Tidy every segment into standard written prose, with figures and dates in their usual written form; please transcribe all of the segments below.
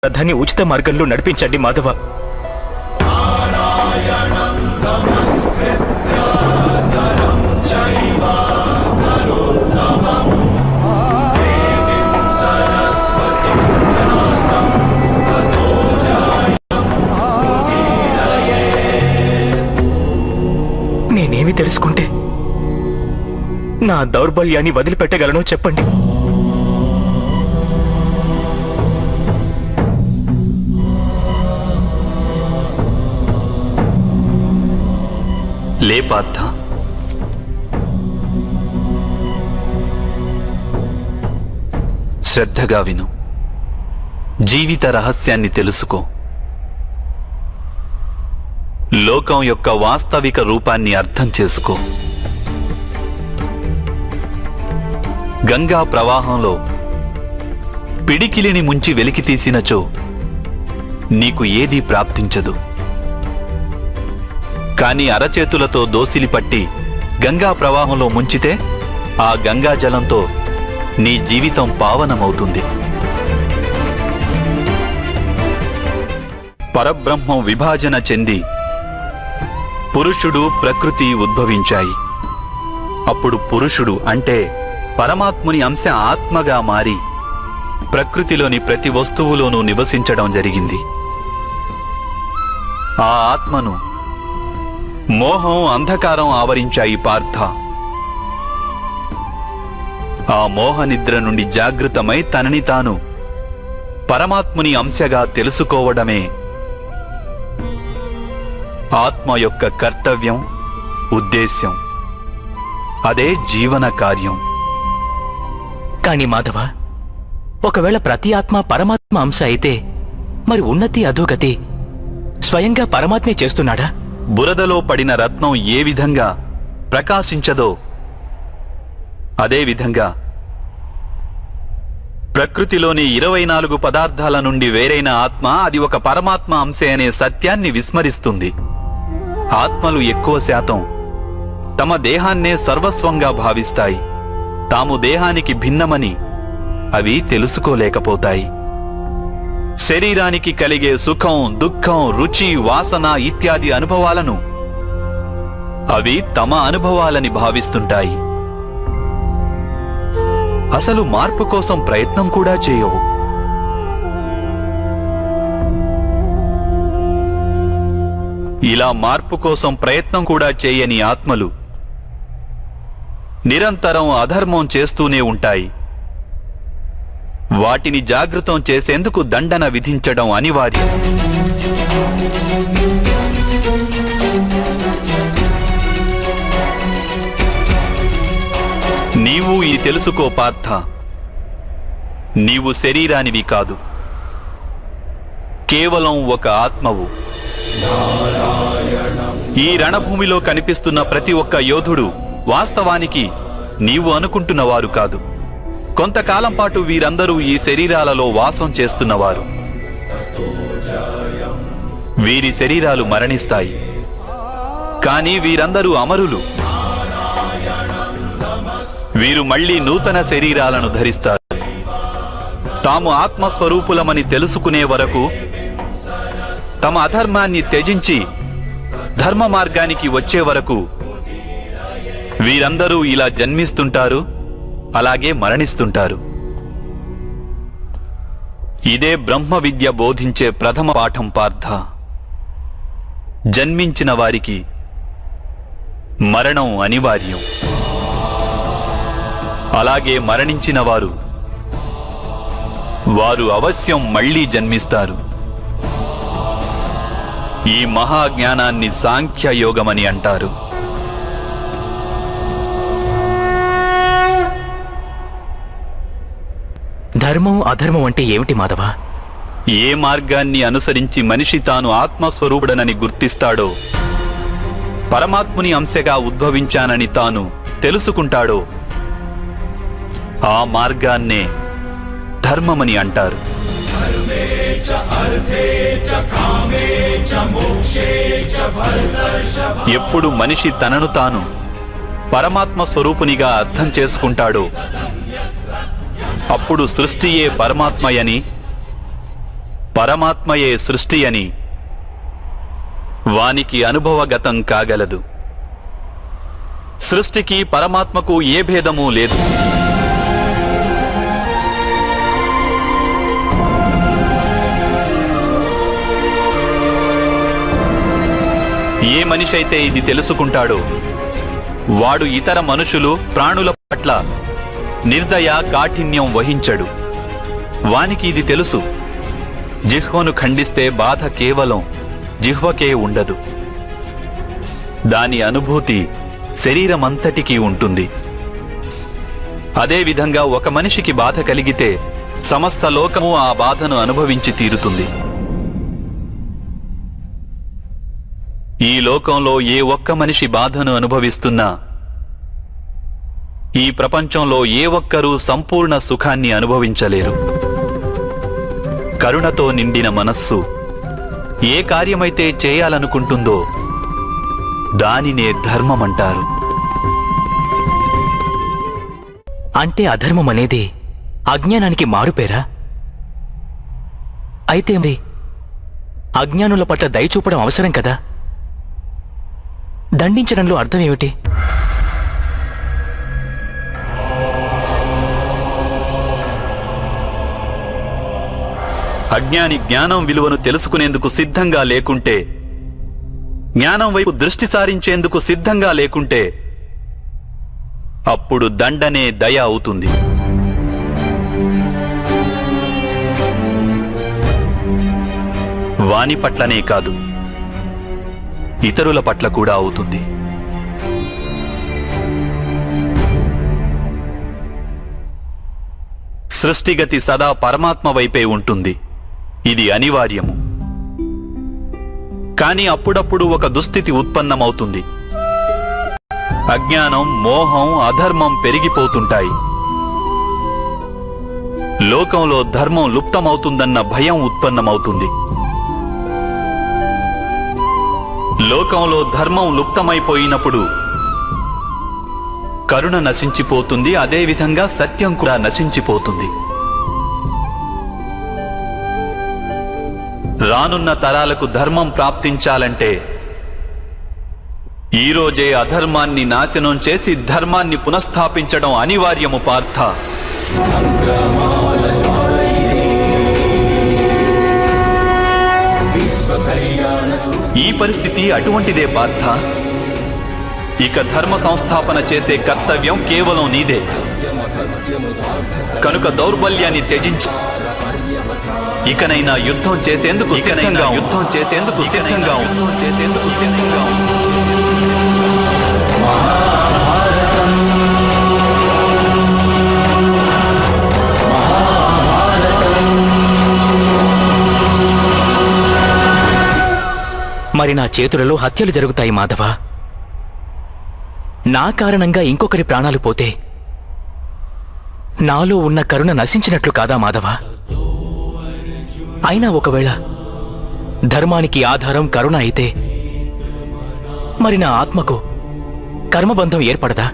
రథాన్ని ఉచిత మార్గంలో నడిపించండి మాధవ. నేనేమి తెలుసుకుంటే నా దౌర్బల్యాన్ని వదిలిపెట్టగలను చెప్పండి. లే పార్థ, శ్రద్ధగా విను. జీవిత రహస్యాన్ని తెలుసుకో. లోకం యొక్క వాస్తవిక రూపాన్ని అర్థం చేసుకో. గంగా ప్రవాహంలో పిడికిలిని ముంచి వెలికి తీసినచో నీకు ఏదీ ప్రాప్తించదు. కాని అరచేతులతో దోసిలి పట్టి గంగా ప్రవాహంలో ముంచితే ఆ గంగా జలంతో నీ జీవితం పావనమవుతుంది. పరబ్రహ్మం విభాజన చెంది పురుషుడు ప్రకృతి ఉద్భవించాయి. అప్పుడు పురుషుడు అంటే పరమాత్ముని అంశ ఆత్మగా మారి ప్రకృతిలోని ప్రతి వస్తువులోనూ నివసించడం జరిగింది. ఆ ఆత్మను మోహం, అంధకారం ఆవరించాయి పార్థ. ఆ మోహ నిద్ర నుండి జాగృతమై తనని తాను పరమాత్ముని అంశగా తెలుసుకోవడమే ఆత్మ యొక్క కర్తవ్యం, ఉద్దేశ్యం. అదే జీవన కార్యం. కాని మాధవ, ఒకవేళ ప్రతి ఆత్మ పరమాత్మ అంశ అయితే మరి ఉన్నతి అధోగతి స్వయంగా పరమాత్మే చేస్తున్నాడా? బురదలో పడిన రత్నం ఏ విధంగా ప్రకాశించదో అదే విధంగా ప్రకృతిలోని 24 పదార్థాల నుండి వేరైన ఆత్మ అది ఒక పరమాత్మ అంశే అనే సత్యాన్ని విస్మరిస్తుంది. ఆత్మలు ఎక్కువ శాతం తమ దేహాన్నే సర్వస్వంగా భావిస్తాయి. తాము దేహానికి భిన్నమని అవి తెలుసుకోలేకపోతాయి. శరీరానికి కలిగే సుఖం, దుఃఖం, రుచి, వాసన ఇత్యాది అనుభవాలను అవి తమ అనుభవాలని భావిస్తుంటాయి. అసలు మార్పు కోసం ప్రయత్నం కూడా చేయవు. ఇలా మార్పు కోసం ప్రయత్నం కూడా చేయని ఆత్మలు నిరంతరం అధర్మం చేస్తూనే ఉంటాయి. వాటిని జాగృతం చేసేందుకు దండన విధించడం అనివార్యం. నీవు ఈ తెలుసుకో పార్థ, నీవు శరీరానివి కాదు, కేవలం ఒక ఆత్మవు. ఈ రణభూమిలో కనిపిస్తున్న ప్రతి ఒక్క యోధుడు వాస్తవానికి నీవు అనుకుంటున్నవారు కాదు. కొంతకాలం పాటు వీరందరూ ఈ శరీరాలలో వాసం చేస్తున్నవారు. వీరి శరీరాలు మరణిస్తాయి, కానీ వీరందరూ అమరులు. వీరు మళ్లీ నూతన శరీరాలను ధరిస్తారు. తాము ఆత్మస్వరూపులమని తెలుసుకునే వరకు తమ అధర్మాన్ని త్యజించి ధర్మ మార్గానికి వచ్చే వరకు వీరందరూ ఇలా జన్మిస్తుంటారు, అలాగే మరణిస్తుంటారు. ఇదే బ్రహ్మ విద్య బోధించే ప్రథమ పాఠం పార్థ. జన్మించిన వారికి మరణం అనివార్యం. అలాగే మరణించిన వారు అవశ్యం మళ్లీ జన్మిస్తారు. ఈ మహాజ్ఞానాన్ని సాంఖ్యయోగమని అంటారు. ధర్మం, అధర్మం అంటే ఏమిటి మాధవ? ఏ మార్గాన్ని అనుసరించి మనిషి తాను ఆత్మస్వరూపుడనని గుర్తిస్తాడో, పరమాత్ముని అంశగా ఉద్భవించానని తాను తెలుసుకుంటాడో ఆ మార్గాన్నే ధర్మమని అంటారు. ఎప్పుడు మనిషి తనను తాను పరమాత్మ స్వరూపునిగా అర్థం చేసుకుంటాడో అప్పుడు సృష్టియే పరమాత్మయని, పరమాత్మయే సృష్టి అని వానికి అనుభవగతం కాగలదు. సృష్టికి పరమాత్మకు ఏ భేదమూ లేదు. ఏ మనిషైతే ఇది తెలుసుకుంటాడో వాడు ఇతర మనుషులు ప్రాణుల పట్ల నిర్దయ కాఠిన్యం వహించడు. వానికి ఇది తెలుసు, జిహ్వను ఖండిస్తే బాధ కేవలం జిహ్వకే ఉండదు, దాని అనుభూతి శరీరమంతటికీ ఉంటుంది. అదేవిధంగా ఒక మనిషికి బాధ కలిగితే సమస్త లోకము ఆ బాధను అనుభవించి తీరుతుంది. ఈ లోకంలో ఏ ఒక్క మనిషి బాధను అనుభవిస్తున్నా ఈ ప్రపంచంలో ఏ ఒక్కరూ సంపూర్ణ సుఖాన్ని అనుభవించలేరు. కరుణతో నిండిన మనస్సు ఏ కార్యమైతే చేయాలనుకుంటుందో దానినే ధర్మమంటారు. అంటే అధర్మం అనేది అజ్ఞానానికి మారుపేరా? అయితే మరి అజ్ఞానుల పట్ల దయ చూపడం అవసరం కదా? దండించడంలో అర్థం ఏమిటి? అజ్ఞాని జ్ఞానం విలువను తెలుసుకునేందుకు సిద్ధంగా లేకుంటే, జ్ఞానం వైపు దృష్టి సారించేందుకు సిద్ధంగా లేకుంటే అప్పుడు దండనే దయ అవుతుంది. వాని పట్లనే కాదు, ఇతరుల పట్ల కూడా అవుతుంది. సృష్టిగతి సదా పరమాత్మ వైపే ఉంటుంది, ఇది అనివార్యము. కానీ అప్పుడప్పుడు ఒక దుస్థితి ఉత్పన్నమవుతుంది. అజ్ఞానం, మోహం, అధర్మం పెరిగిపోతుంటాయి. లోకంలో ధర్మం లుప్తమవుతుందన్న భయం ఉత్పన్నమవుతుంది. లోకంలో ధర్మం లుప్తమైపోయినప్పుడు కరుణ నశించిపోతుంది, అదేవిధంగా సత్యం కూడా నశించిపోతుంది. రానున్న తరాలకు ధర్మం ప్రాప్తించాలంటే ఈరోజే అధర్మాన్ని నాశనం చేసి ధర్మాన్ని పునఃస్థాపించడం అనివార్యము పార్థ. ఈ పరిస్థితి అటువంటిదే పార్థ. ఇక ధర్మ సంస్థాపన చేసే కర్తవ్యం కేవలం నీదే. కనుక దౌర్బల్యాన్ని త్యజించు. ఇకనైనా యుద్ధం చేసేందుకు సిద్ధంగా మరి నా చేతులలో హత్యలు జరుగుతాయి మాధవ. నా కారణంగా ఇంకొకరి ప్రాణాలు పోతే నాలో ఉన్న కరుణ నశించినట్లు కాదా మాధవ? అయినా ఒకవేళ ధర్మానికి ఆధారం కరుణ అయితే మరి నా ఆత్మకు కర్మబంధం ఏర్పడదా?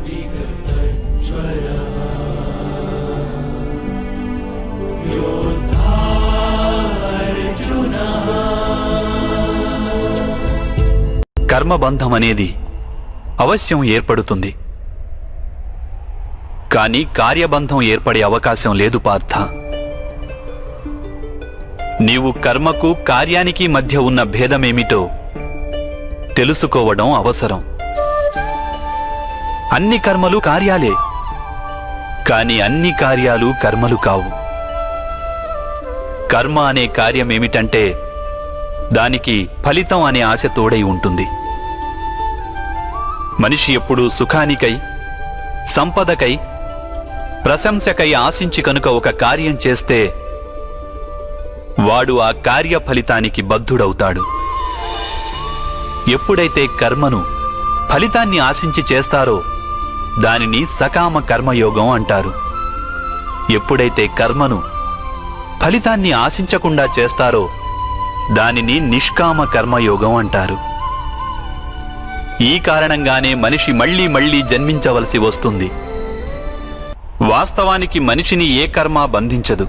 కర్మబంధం అనేది అవశ్యం ఏర్పడుతుంది, కానీ కార్యబంధం ఏర్పడే అవకాశం లేదు పార్థ. నీవు కర్మకు కార్యానికి మధ్య ఉన్న భేదమేమిటో తెలుసుకోవడం అవసరం. అన్ని కర్మలు కార్యాలే, కాని అన్ని కార్యాలు కర్మలు కావు. కర్మ అనే కార్యమేమిటంటే దానికి ఫలితం అనే ఆశ తోడై ఉంటుంది. మనిషి ఎప్పుడూ సుఖానికై, సంపదకై, ప్రశంసకై ఆశించి కనుక ఒక కార్యం చేస్తే వాడు ఆ కార్య ఫలితానికి బద్ధుడవుతాడు. ఎప్పుడైతే కర్మను ఫలితాన్ని ఆశించి చేస్తారో దానిని సకామ కర్మయోగం అంటారు. ఎప్పుడైతే కర్మను ఫలితాన్ని ఆశించకుండా చేస్తారో దానిని నిష్కామ కర్మయోగం అంటారు. ఈ కారణంగానే మనిషి మళ్లీ మళ్లీ జన్మించవలసి వస్తుంది. వాస్తవానికి మనిషిని ఏ కర్మ బంధించదు.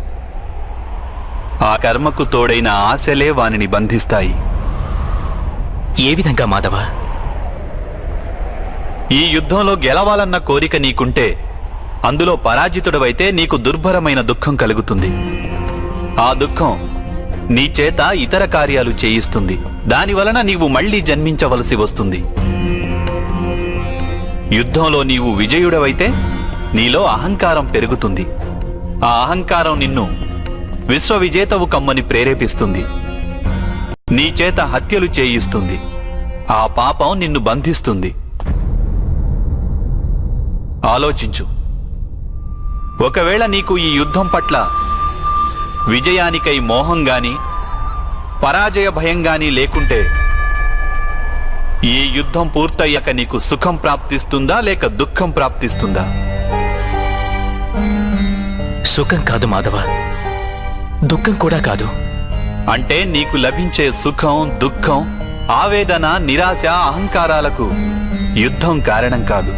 ఆ కర్మకు తోడైన ఆశలే వానిని బంధిస్తాయి. ఏ విధంగా మాధవ? ఈ యుద్ధంలో గెలవాలన్న కోరిక నీకుంటే అందులో పరాజితుడవైతే నీకు దుర్భరమైన దుఃఖం కలుగుతుంది. ఆ దుఃఖం నీ చేత ఇతర కార్యాలు చేయిస్తుంది. దానివలన నీవు మళ్లీ జన్మించవలసి వస్తుంది. యుద్ధంలో నీవు విజయుడవైతే నీలో అహంకారం పెరుగుతుంది. ఆ అహంకారం నిన్ను విశ్వవిజేతవు కమ్మని ప్రేరేపిస్తుంది. నీ చేత హత్యలు చేయిస్తుంది. ఆ పాపం నిన్ను బంధిస్తుంది. ఆలోచించు. ఒకవేళ నీకు ఈ యుద్ధం పట్ల విజయానికై మోహం గాని పరాజయ భయం గాని లేకుంటే ఈ యుద్ధం పూర్తయ్యాక నీకు సుఖం ప్రాప్తిస్తుందా లేక దుఃఖం ప్రాప్తిస్తుందా? సుఖం కాదు మాధవ, దుఃఖం కూడా కాదు. అంటే నీకు లభించే సుఖం, దుఃఖం, ఆవేదన, నిరాశ, అహంకారాలకు యుద్ధం కారణం కాదు.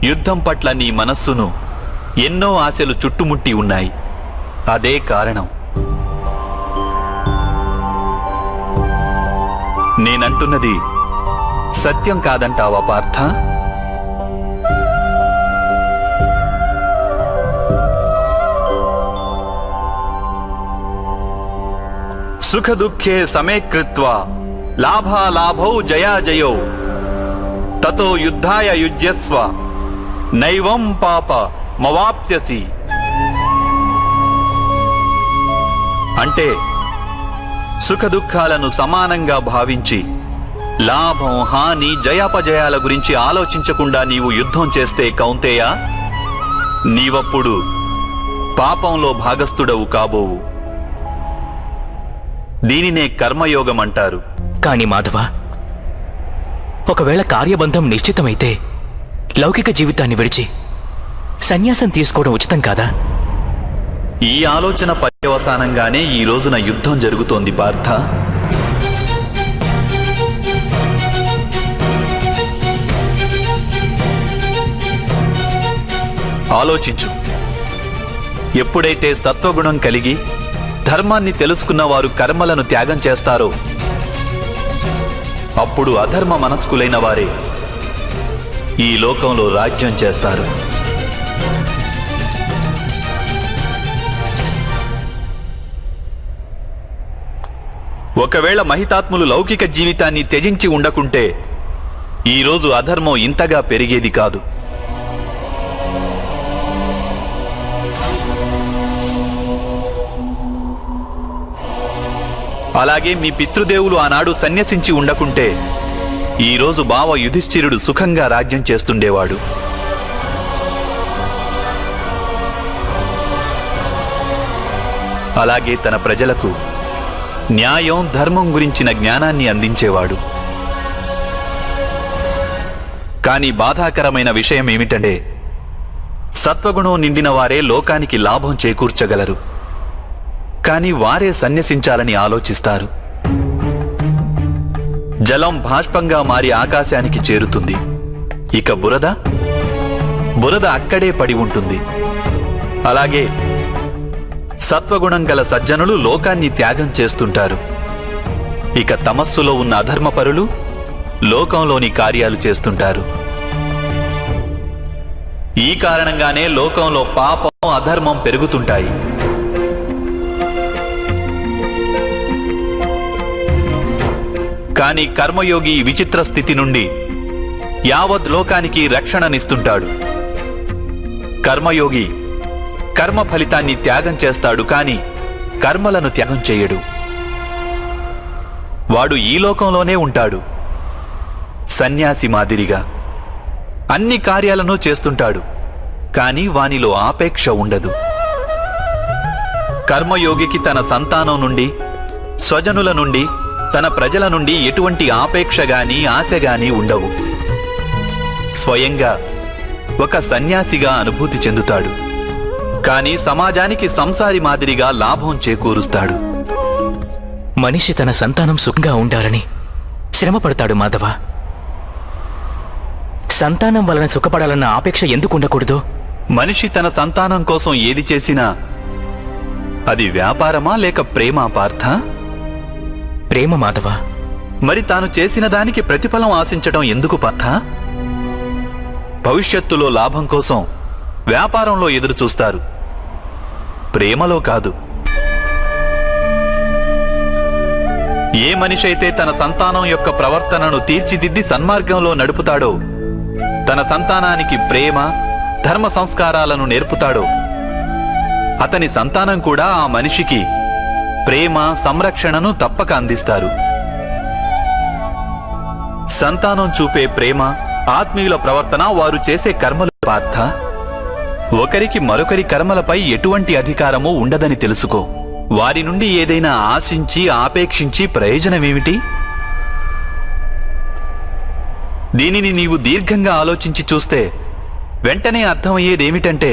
యుద్ధం పట్ల నీ మనస్సును ఎన్నో ఆశలు చుట్టుముట్టి ఉన్నాయి. అదే కారణం. నేనంటున్నది సత్యం కాదంటావా పార్థ? సుఖ దుఃఖే సమేకృత్వా లాభాలాభౌ జయాజయౌ తతో యుద్ధాయ యుజ్యస్వ నైవం పాప మవాప్స్యసి. అంటే సుఖ దుఃఖాలను సమానంగా భావించి లాభం, హాని, జయాపజయాల గురించి ఆలోచించకుండా నీవు యుద్ధం చేస్తే కౌంతేయ, నీవప్పుడు పాపంలో భాగస్థుడవు కాబోవు. దీనినే కర్మయోగం అంటారు. కాని మాధవ, ఒకవేళ కార్యబంధం నిశ్చితమైతే లౌకిక జీవితాన్ని విడిచి సన్యాసం తీసుకోవడం ఉచితం కాదా? ఈ ఆలోచన పర్యవసానంగానే ఈ రోజున యుద్ధం జరుగుతోంది పార్థ. ఆలోచించు. ఎప్పుడైతే సత్వగుణం కలిగి ధర్మాన్ని తెలుసుకున్న వారు కర్మలను త్యాగం చేస్తారో అప్పుడు అధర్మ మనస్కులైన వారే ఈ లోకంలో రాజ్యం చేస్తారు. ఒకవేళ మహితాత్ములు లౌకిక జీవితాన్ని త్యజించి ఉండకుంటే ఈరోజు అధర్మం ఇంతగా పెరిగేది కాదు. అలాగే మీ పితృదేవులు ఆనాడు సన్యసించి ఉండకుంటే ఈరోజు బావ యుధిష్ఠిరుడు సుఖంగా రాజ్యం చేస్తుండేవాడు. అలాగే తన ప్రజలకు న్యాయం, ధర్మం గురించిన జ్ఞానాన్ని అందించేవాడు. కానీ బాధాకరమైన విషయం ఏమిటంటే సత్వగుణం నిండిన వారే లోకానికి లాభం చేకూర్చగలరు. కానీ వారే సన్యసించాలని ఆలోచిస్తారు. జలం బాష్పంగా మారి ఆకాశానికి చేరుతుంది. ఇక బురద అక్కడే పడి ఉంటుంది. అలాగే సత్వగుణం గల సజ్జనులు లోకాన్ని త్యాగం చేస్తుంటారు. ఇక తమస్సులో ఉన్న అధర్మపరులు లోకంలోని కార్యాలు చేస్తుంటారు. ఈ కారణంగానే లోకంలో పాపం, అధర్మం పెరుగుతుంటాయి. కానీ కర్మయోగి ఈ విచిత్ర స్థితి నుండి యావత్ లోకానికి రక్షణనిస్తుంటాడు. కర్మయోగి కర్మ ఫలితాన్ని త్యాగం చేస్తాడు, కానీ కర్మలను త్యాగం చేయడు. వాడు ఈ లోకంలోనే ఉంటాడు. సన్యాసి మాదిరిగా అన్ని కార్యాలను చేస్తుంటాడు, కానీ వానిలో ఆపేక్ష ఉండదు. కర్మయోగికి తన సంతానం నుండి, స్వజనుల నుండి, తన ప్రజల నుండి ఎటువంటి ఆపేక్ష గాని, ఆశ గాని ఉండవు. స్వయంగా ఒక సన్యాసిగా అనుభూతి చెందుతాడు. కానీ సమాజానికి సంసారి మాదిరిగా లాభం చేకూరుస్తాడు. మనిషి తన సంతానం సుఖంగా ఉండాలని శ్రమపడతాడు మాధవ. సంతానం వలన సుఖపడాలన్న ఆపేక్ష ఎందుకు ఉండకూడదు? మనిషి తన సంతానం కోసం ఏది చేసినా అది వ్యాపారమా లేక ప్రేమా పార్థ? ప్రేమ మాధవ. మరి తాను చేసిన దానికి ప్రతిఫలం ఆశించడం ఎందుకు పార్థ? భవిష్యత్తులో లాభం కోసం వ్యాపారంలో ఎదురు చూస్తారు, ప్రేమలో కాదు. ఏ మనిషి అయితే తన సంతానం యొక్క ప్రవర్తనను తీర్చిదిద్ది సన్మార్గంలో నడుపుతాడో, తన సంతానానికి ప్రేమ ధర్మ సంస్కారాలను నేర్పుతాడో, అతని సంతానం కూడా ఆ మనిషికి ప్రేమ సంరక్షణను తప్పక అందిస్తారు. సంతానం చూపే ప్రేమ, ఆత్మీయుల ప్రవర్తన, వారు చేసే కర్మలు పార్థ. ఒకరికి మరొకరి కర్మలపై ఎటువంటి అధికారమూ ఉండదని తెలుసుకో. వారి నుండి ఏదైనా ఆశించి ఆపేక్షించి ప్రయోజనమేమిటి? దీనిని నీవు దీర్ఘంగా ఆలోచించి చూస్తే వెంటనే అర్థమయ్యేదేమిటంటే,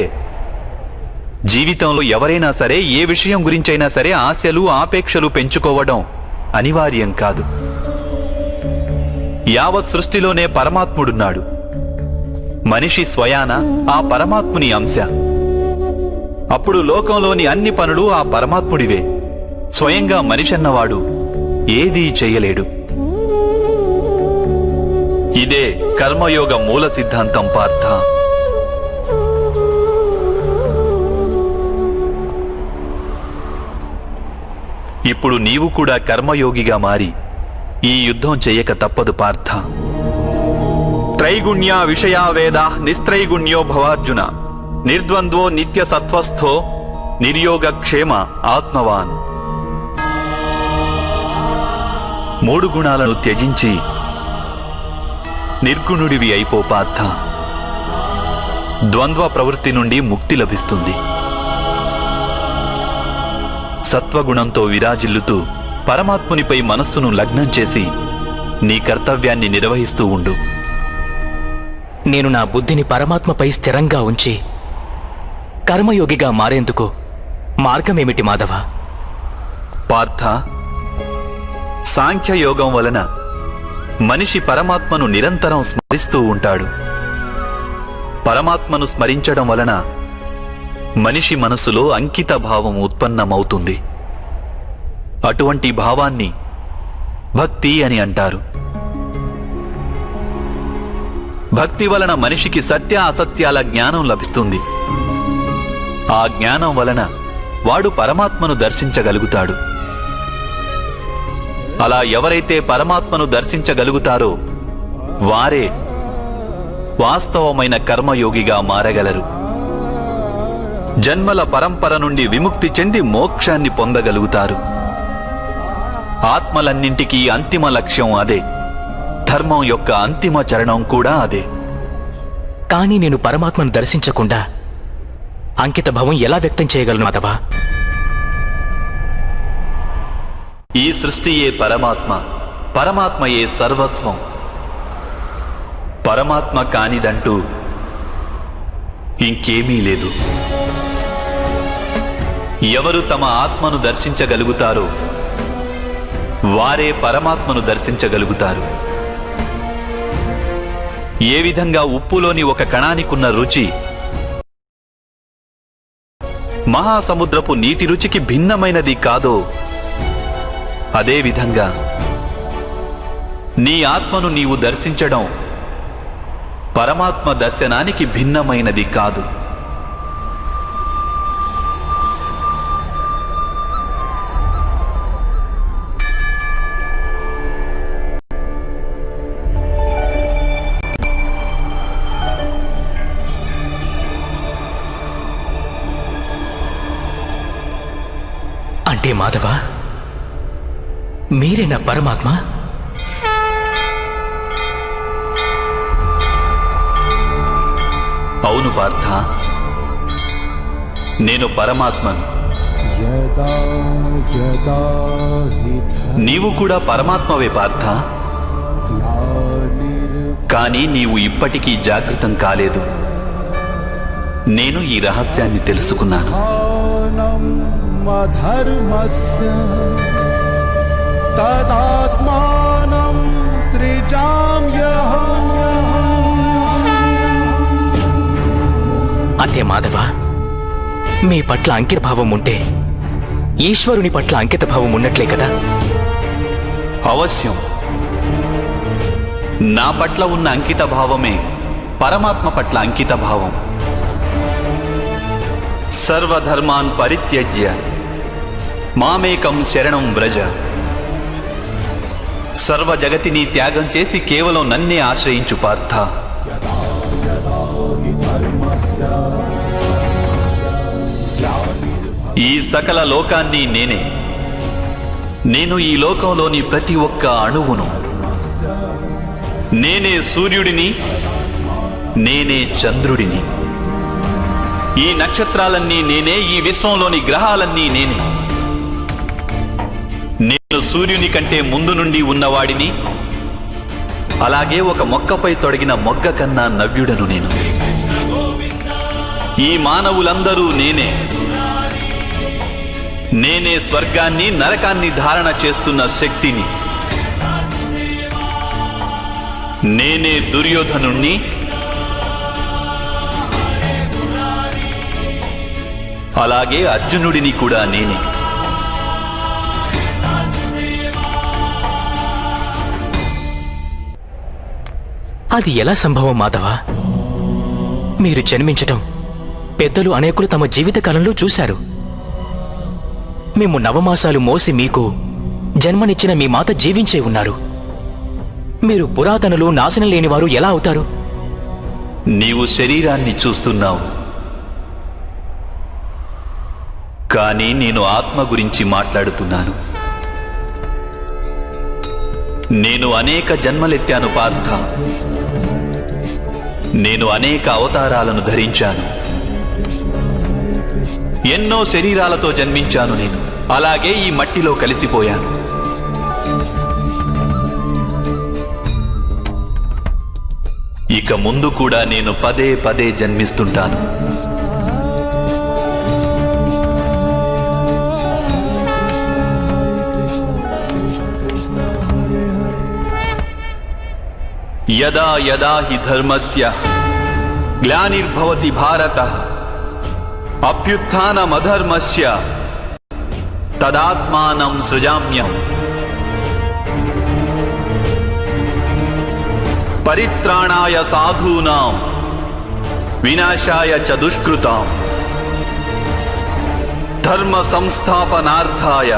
జీవితంలో ఎవరైనా సరే ఏ విషయం గురించైనా సరే ఆశలు ఆపేక్షలు పెంచుకోవడం అనివార్యం కాదు. యావత్ సృష్టిలోనే పరమాత్ముడున్నాడు. మనిషి స్వయాన ఆ పరమాత్ముని అంశ. అప్పుడు లోకంలోని అన్ని పనులు ఆ పరమాత్ముడివే. స్వయంగా మనిషి అన్నవాడు ఏదీ చెయ్యలేడు. ఇదే కర్మయోగ మూల సిద్ధాంతం పార్థ. ఇప్పుడు నీవు కూడా కర్మయోగిగా మారి ఈ యుద్ధం చెయ్యక తప్పదు పార్థ. త్రైగుణ్య విషయా వేద నిస్త్రైగుణ్యో భవార్జున, నిర్ద్వంద్వో నిత్య సత్వస్థో నిర్యోగక్షేమ ఆత్మవాన్. 3 గుణాలను త్యజించి నిర్గుణుడివి అయిపో పార్థ. ద్వంద్వ ప్రవృత్తి నుండి ముక్తి లభిస్తుంది. సత్వగుణంతో విరాజిల్లుతూ పరమాత్మునిపై మనస్సును లగ్నం చేసి నీ కర్తవ్యాన్ని నిర్వహిస్తూ ఉండు. నేను నా బుద్ధిని పరమాత్మపై స్థిరంగా ఉంచి కర్మయోగిగా మారేందుకు మార్గమేమిటి మాధవ? పార్థ, సాంఖ్యయోగం వలన మనిషి పరమాత్మను నిరంతరం స్మరిస్తూ ఉంటాడు. పరమాత్మను స్మరించడం వలన మనిషి మనసులో అంకిత భావం ఉత్పన్నమవుతుంది. అటువంటి భావాన్ని భక్తి అని అంటారు. భక్తి వలన మనిషికి సత్య అసత్యాల జ్ఞానం లభిస్తుంది. ఆ జ్ఞానం వలన వాడు పరమాత్మను దర్శించగలుగుతాడు. అలా ఎవరైతే పరమాత్మను దర్శించగలుగుతారో వారే వాస్తవమైన కర్మయోగిగా మారగలరు. జన్మల పరంపర నుండి విముక్తి చెంది మోక్షాన్ని పొందగలుగుతారు. ఆత్మలన్నింటికీ అంతిమ లక్ష్యం అదే. ధర్మం యొక్క అంతిమ చరణం కూడా అదే. కానీ నేను పరమాత్మను దర్శించకుండా అంకిత భావం ఎలా వ్యక్తం చేయగలను మాధవ? ఈ సృష్టియే పరమాత్మ, పరమాత్మయే సర్వస్వం. పరమాత్మ కానిదంటూ ఇంకేమీ లేదు. ఎవరు తమ ఆత్మను దర్శించగలుగుతారో వారే పరమాత్మను దర్శించగలుగుతారు. ఏ విధంగా ఉప్పులోని ఒక కణానికున్న రుచి మహాసముద్రపు నీటి రుచికి భిన్నమైనది కాదో, అదేవిధంగా నీ ఆత్మను నీవు దర్శించడం పరమాత్మ దర్శనానికి భిన్నమైనది కాదు. అంటే మాధవ, మీరే నా పరమాత్మ? అవును పార్థ, నేను పరమాత్మను. నీవు కూడా పరమాత్మవే పార్థ. కానీ నీవు ఇప్పటికీ జాగృతం కాలేదు. నేను ఈ రహస్యాన్ని తెలుసుకున్నాను. ధర్మస్య తదాత్మానం సృజామ్యహం. అంతే మాధవ, మీ పట్ల అంకితభావం ఉంటే ఈశ్వరుని పట్ల అంకితభావం ఉన్నట్లే కదా? అవశ్యం. నా పట్ల ఉన్న అంకిత భావమే పరమాత్మ పట్ల అంకిత భావం. సర్వధర్మాన్ పరిత్యజ్య మామేకం శరణం వ్రజ. సర్వ జగతిని త్యాగం చేసి కేవలం నన్నే ఆశ్రయించు పార్థ. ఈ సకల లోకాన్ని నేనే. నేను ఈ లోకంలోని ప్రతి ఒక్క అణువును. నేనే సూర్యుడిని, నేనే చంద్రుడిని. ఈ నక్షత్రాలన్నీ నేనే, ఈ విశ్వంలోని గ్రహాలన్నీ నేనే. నేను సూర్యుని కంటే ముందు నుండి ఉన్నవాడిని. అలాగే ఒక మొక్కపై తొడిగిన మొగ్గ కన్నా నవ్యుడను నేను. ఈ మానవులందరూ నేనే. నేనే స్వర్గాన్ని నరకాన్ని ధారణ చేస్తున్న శక్తిని. నేనే దుర్యోధనుణ్ణి, అలాగే అర్జునుడిని కూడా నేనే. అది ఎలా సంభవం మాధవ? మీరు జన్మించటం పెద్దలు అనేకులు తమ జీవితకాలంలో చూశారు. మేము నవమాసాలు మోసి మీకు జన్మనిచ్చిన మీ మాత జీవించే ఉన్నారు. మీరు పురాతనులు, నాశనం లేనివారు ఎలా అవుతారు? నీవు శరీరాన్ని చూస్తున్నావు, కానీ నేను ఆత్మ గురించి మాట్లాడుతున్నాను. నేను అనేక జన్మలెత్తాను పార్థ. నేను అనేక అవతారాలను ధరించాను. ఎన్నో శరీరాలతో జన్మించాను నేను. అలాగే ఈ మట్టిలో కలిసిపోయాను. ఇక ముందు కూడా నేను పదే పదే జన్మిస్తుంటాను. యదా యదా హి ధర్మస్య గ్లానిర్భవతి భారతః అభ్యుత్థానమధర్మస్య తదాత్మానం సృజామ్యం. పరిత్రాణాయ సాధూనాం వినాశాయ చ దుష్కృతాం ధర్మ సంస్థాపనార్థాయ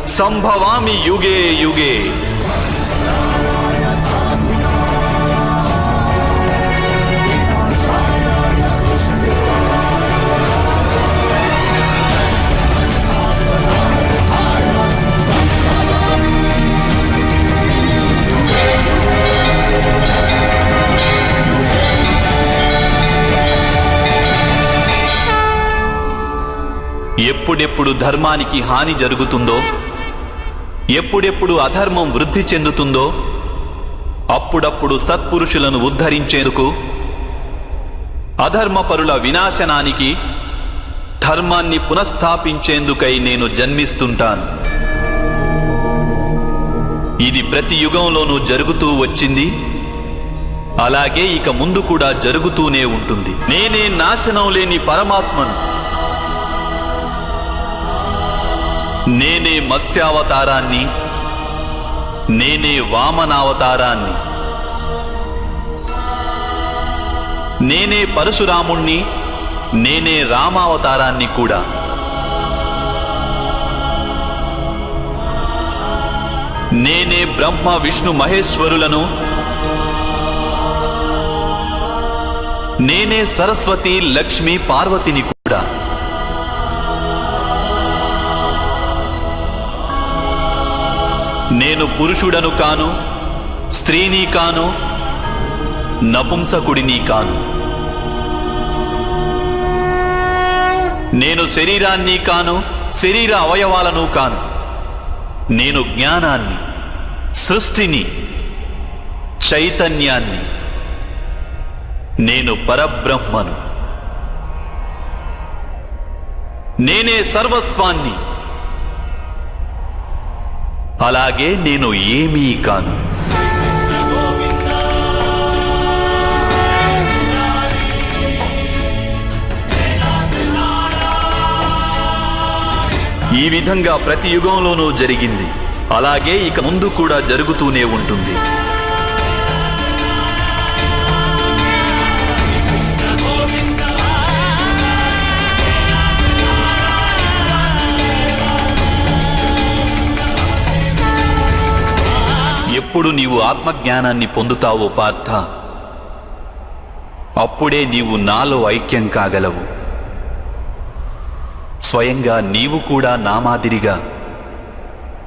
సంభవామి యుగే యుగే. ఎప్పుడెప్పుడు ధర్మానికి హాని జరుగుతుందో, ఎప్పుడెప్పుడు అధర్మం వృద్ధి చెందుతుందో, అప్పుడప్పుడు సత్పురుషులను ఉద్ధరించేందుకు, అధర్మపరుల వినాశనానికి, ధర్మాన్ని పునఃస్థాపించేందుకై నేను జన్మిస్తుంటాను. ఇది ప్రతి యుగంలోనూ జరుగుతూ వచ్చింది. అలాగే ఇక ముందు కూడా జరుగుతూనే ఉంటుంది. నేనే నాశనం లేని పరమాత్మను. నేనే మత్స్యావతారాన్ని, నేనే వామనావతారాన్ని, నేనే పరశురాముణ్ణి, నేనే రామావతారాన్ని కూడా. నేనే బ్రహ్మ విష్ణు మహేశ్వరులను, నేనే సరస్వతి లక్ష్మి పార్వతిని కూడా. నేను పురుషుడను కాను, స్త్రీని కాను, నపుంసకుడిని కాను. నేను శరీరాన్ని కాను, శరీర అవయవాలను కాను. నేను జ్ఞానాన్ని, సృష్టిని, చైతన్యాన్ని. నేను పరబ్రహ్మను. నేనే సర్వస్వాన్ని. అలాగే నేను ఏమీ కాను. ఈ విధంగా ప్రతి యుగంలోనూ జరిగింది. అలాగే ఇక ముందు కూడా జరుగుతూనే ఉంటుంది. ఎప్పుడు నీవు ఆత్మజ్ఞానాన్ని పొందుతావో పార్థ, అప్పుడే నీవు నాలో ఐక్యం కాగలవు. స్వయంగా నీవు కూడా నా మాదిరిగా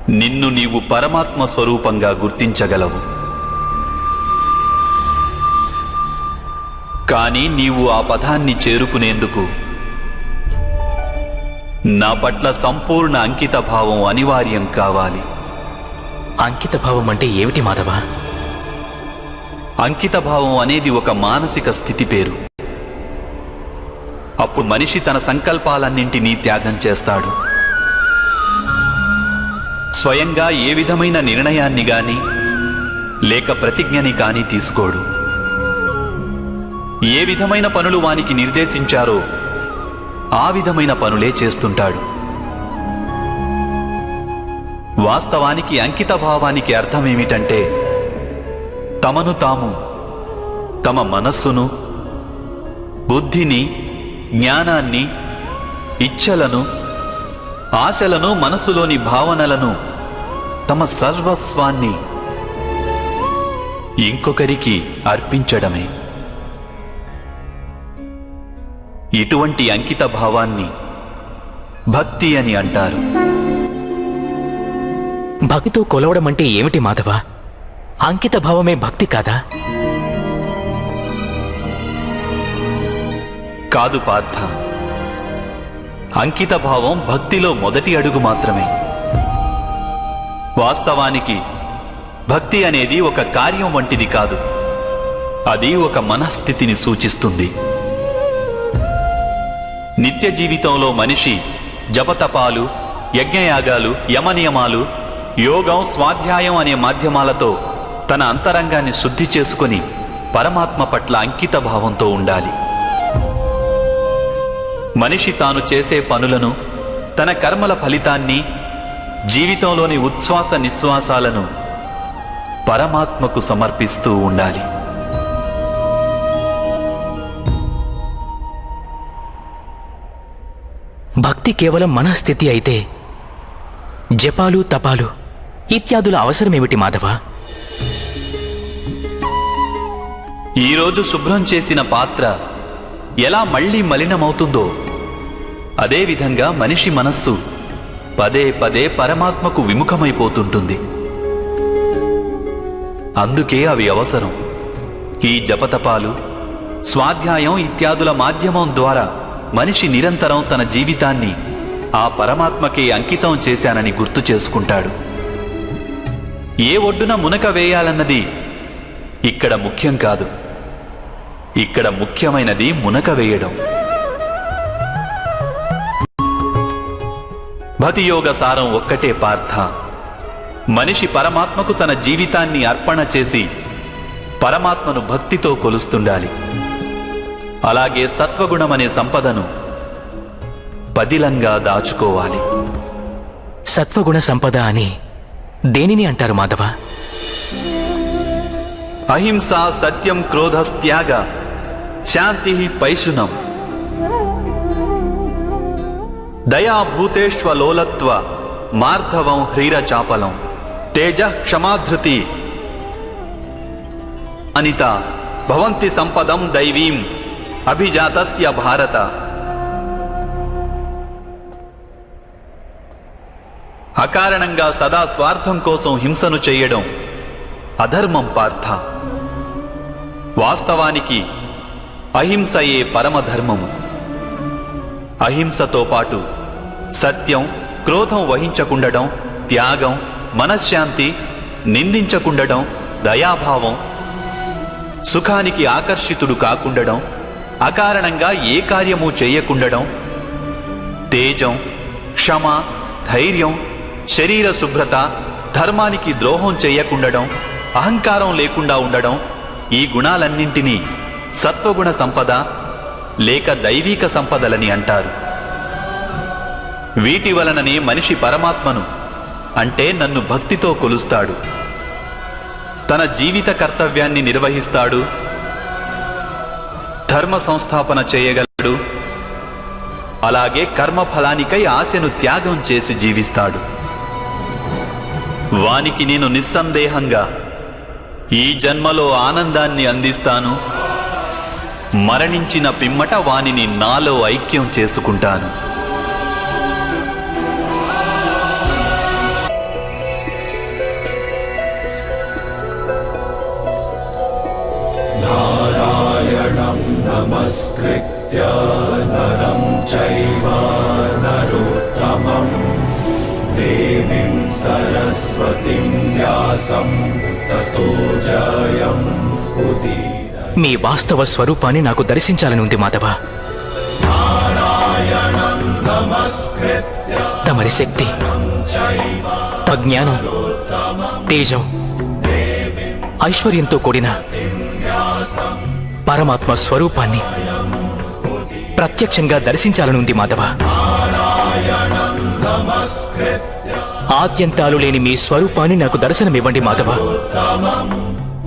నిన్ను నీవు పరమాత్మ స్వరూపంగా గుర్తించగలవు. కానీ నీవు ఆ పదాన్ని చేరుకునేందుకు నా పట్ల సంపూర్ణ అంకిత భావం అనివార్యం కావాలి. అంకిత భావం అంటే ఏమిటి మాధవ? అంకిత భావం అనేది ఒక మానసిక స్థితి పేరు. అప్పుడు మనిషి తన సంకల్పాలన్నింటినీ త్యాగం చేస్తాడు. స్వయంగా ఏ విధమైన నిర్ణయాన్ని గాని లేక ప్రతిజ్ఞని కాని తీసుకోడు. ఏ విధమైన పనులు వానికి నిర్దేశించారో ఆ విధమైన పనులే చేస్తుంటాడు. వాస్తవానికి అంకిత భావానికి అర్థమేమిటంటే, తమను తాము, తమ మనస్సును, బుద్ధిని, జ్ఞానాన్ని, ఇచ్ఛలను, ఆశలను, మనసులోని భావనలను, తమ సర్వస్వాన్ని ఇంకొకరికి అర్పించడమే. ఇటువంటి అంకిత భావాన్ని భక్తి అని అంటారు. భక్తితో కొలవడం అంటే ఏమిటి మాధవ? అంకిత భావమే భక్తి కాదా? కాదు పార్థ, అంకిత భావం భక్తిలో మొదటి అడుగు మాత్రమే. వాస్తవానికి భక్తి అనేది ఒక కార్యం వంటిది కాదు. అది ఒక మనస్థితిని సూచిస్తుంది. నిత్య జీవితంలో మనిషి జపతపాలు, యజ్ఞయాగాలు, యమనియమాలు, యోగం, స్వాధ్యాయం అనే మాధ్యమాలతో తన అంతరంగాన్ని శుద్ధి చేసుకుని పరమాత్మ పట్ల అంకిత భావంతో ఉండాలి. మనిషి తాను చేసే పనులను, తన కర్మల ఫలితాన్ని, జీవితంలోని ఉచ్ఛ్వాస నిశ్వాసాలను పరమాత్మకు సమర్పిస్తూ ఉండాలి. భక్తి కేవలం మనస్థితి అయితే జపాలు, తపాలు ఇత్యాదుల అవసరమేమిటి మాధవ? ఈరోజు శుభ్రం చేసిన పాత్ర ఎలా మళ్లీ మలినమవుతుందో అదేవిధంగా మనిషి మనస్సు పదే పదే పరమాత్మకు విముఖమైపోతుంటుంది. అందుకే అవి అవసరం. ఈ జపతపాలు, స్వాధ్యాయం ఇత్యాదుల మాధ్యమం ద్వారా మనిషి నిరంతరం తన జీవితాన్ని ఆ పరమాత్మకే అంకితం చేశానని గుర్తు చేసుకుంటాడు. ఏ ఒడ్డున మునక వేయాలన్నది ఇక్కడ ముఖ్యం కాదు. ఇక్కడ ముఖ్యమైనది మునక వేయడం. భక్తియోగ సారం ఒక్కటే పార్థ. మనిషి పరమాత్మకు తన జీవితాన్ని అర్పణ చేసి పరమాత్మను భక్తితో కొలుస్తుండాలి. అలాగే సత్వగుణమనే సంపదను పదిలంగా దాచుకోవాలి. సత్వగుణ సంపద అని దేనిని అంటారు మాధవ? అహింస, సత్యం, క్రోధస్త్యాగ, శాంతి, పైశునం, దయా, భూతేష్వలోలత్వ, మార్ధవం, హ్రీరచాపలం, తేజ, క్షమాధృతి, అనిత భవంతి సంపదం దైవీం అభిజాతస్య భారత. అకారణంగా సదా స్వార్థం కోసం హింసను చేయడం అధర్మం పార్థ. వాస్తవానికి అహింసయే పరమధర్మము. అహింసతో పాటు సత్యం, క్రోధం వహించకుండడం, త్యాగం, మనశ్శాంతి, నిందించకుండడం, దయాభావం, సుఖానికి ఆకర్షితుడు కాకుండడం, అకారణంగా ఏ కార్యము చేయకుండడం, తేజం, క్షమ, ధైర్యం, శరీర శుభ్రత, ధర్మానికి ద్రోహం చేయకుండడం, అహంకారం లేకుండా ఉండడం, ఈ గుణాలన్నింటినీ సత్వగుణ సంపద లేక దైవీక సంపదలని అంటారు. వీటి వలననే మనిషి పరమాత్మను అంటే నన్ను భక్తితో కొలుస్తాడు, తన జీవిత కర్తవ్యాన్ని నిర్వహిస్తాడు, ధర్మ సంస్థాపన చేయగలడు, అలాగే కర్మఫలానికై ఆశను త్యాగం చేసి జీవిస్తాడు. వానికి నేను నిస్సందేహంగా ఈ జన్మలో ఆనందాన్ని అందిస్తాను, మరణించిన పిమ్మట వానిని నాలో ఐక్యం చేసుకుంటాను. నారాయణం నమస్కృత్య నరం చైవ నరోత్తమం దేవీం సరస్వతిం వ్యాసం తతో జయం ఉదీరయేత్. మీ వాస్తవ స్వరూపాన్ని నాకు దర్శించాలని ఉంది మాధవ. నారాయణం నమస్కృత్య తమరి శక్తి, జ్ఞానం, తేజం, ఐశ్వర్యంతో కూడిన పరమాత్మ స్వరూపాన్ని ప్రత్యక్షంగా దర్శించాలని ఉంది మాధవ. ఆద్యంతాలు లేని మీ స్వరూపాన్ని నాకు దర్శనమివ్వండి మాధవ.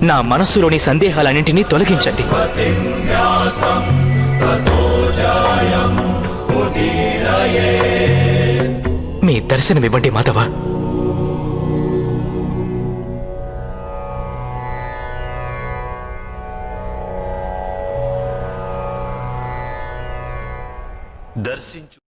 నా మనస్సులోని సందేహాలన్నింటినీ తొలగించండి. మీ దర్శనమివ్వండి మాధవ. దర్శించు.